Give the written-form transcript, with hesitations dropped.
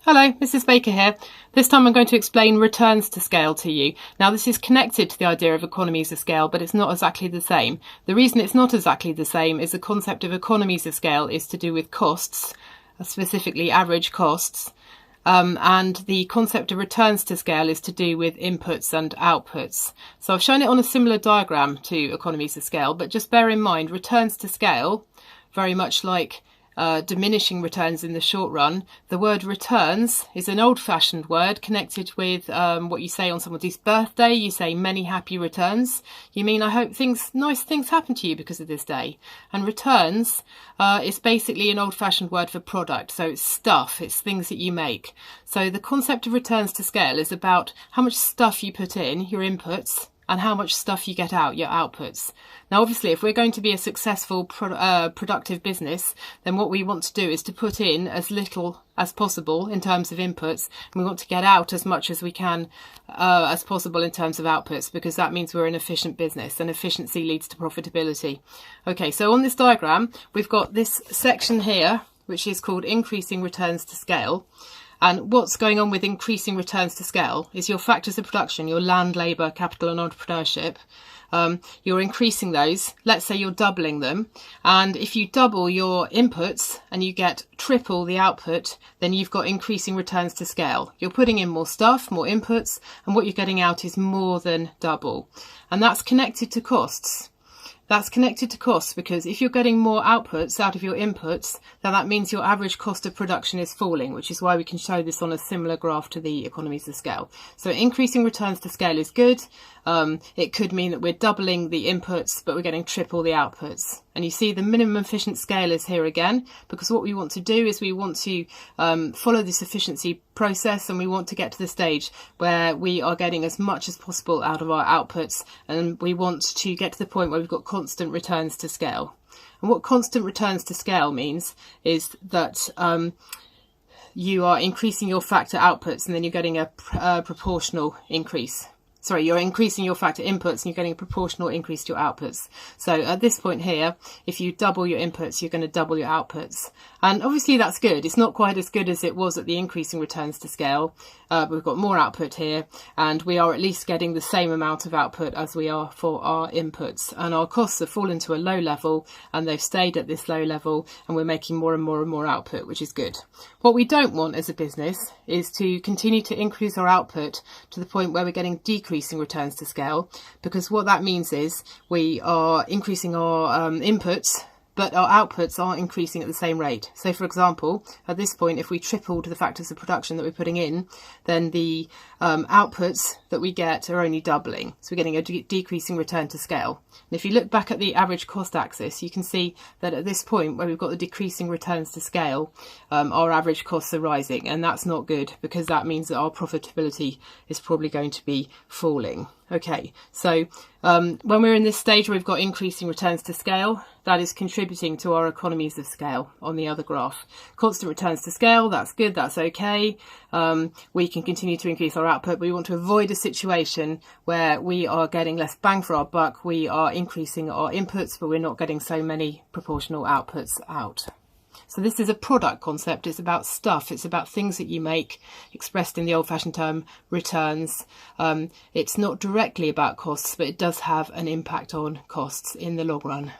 Hello, Mrs. Baker here. This time I'm going to explain returns to scale to you. Now this is connected to the idea of economies of scale, but it's not exactly the same. The reason it's not exactly the same is the concept of economies of scale is to do with costs, specifically average costs, and the concept of returns to scale is to do with inputs and outputs. So I've shown it on a similar diagram to economies of scale, but just bear in mind returns to scale, very much like diminishing returns in the short run. The word returns is an old-fashioned word connected with what you say on somebody's birthday. You say many happy returns. You mean I hope nice things happen to you because of this day. And returns is basically an old-fashioned word for product. So it's stuff, it's things that you make. So the concept of returns to scale is about how much stuff you put in, your inputs, and how much stuff you get out, your outputs. Now obviously if we're going to be a successful productive business, then what we want to do is to put in as little as possible in terms of inputs, and we want to get out as much as we can as possible in terms of outputs, because that means we're an efficient business, and efficiency leads to profitability. Okay, so on this diagram we've got this section here which is called increasing returns to scale. And what's going on with increasing returns to scale is your factors of production, your land, labour, capital and entrepreneurship. You're increasing those. Let's say you're doubling them. And if you double your inputs and you get triple the output, then you've got increasing returns to scale. You're putting in more stuff, more inputs, and what you're getting out is more than double. And that's connected to costs. That's connected to costs because if you're getting more outputs out of your inputs, then that means your average cost of production is falling, which is why we can show this on a similar graph to the economies of scale. So increasing returns to scale is good. It could mean that we're doubling the inputs, but we're getting triple the outputs. And you see the minimum efficient scale is here again, because what we want to do is we want to follow this efficiency process, and we want to get to the stage where we are getting as much as possible out of our outputs, and we want to get to the point where we've got constant returns to scale. And what constant returns to scale means is that you are increasing your factor outputs and then you're getting a proportional increase. Sorry, you're increasing your factor inputs and you're getting a proportional increase to your outputs. So at this point here, if you double your inputs, you're going to double your outputs. And obviously that's good. It's not quite as good as it was at the increasing returns to scale. We've got more output here, and we are at least getting the same amount of output as we are for our inputs. And our costs have fallen to a low level, and they've stayed at this low level, and we're making more and more and more output, which is good. What we don't want as a business is to continue to increase our output to the point where we're getting decreasing returns to scale, because what that means is we are increasing our inputs, but our outputs aren't increasing at the same rate. So for example, at this point, if we tripled the factors of production that we're putting in, then the outputs that we get are only doubling. So we're getting a decreasing return to scale. And if you look back at the average cost axis, you can see that at this point where we've got the decreasing returns to scale, our average costs are rising, and that's not good, because that means that our profitability is probably going to be falling. Okay, so when we're in this stage where we've got increasing returns to scale, that is contributing to our economies of scale on the other graph. Constant returns to scale, that's good, that's okay. We can continue to increase our output, but we want to avoid a situation where we are getting less bang for our buck. We are increasing our inputs, but we're not getting so many proportional outputs out. So this is a product concept. It's about stuff. It's about things that you make, expressed in the old-fashioned term returns. It's not directly about costs, but it does have an impact on costs in the long run.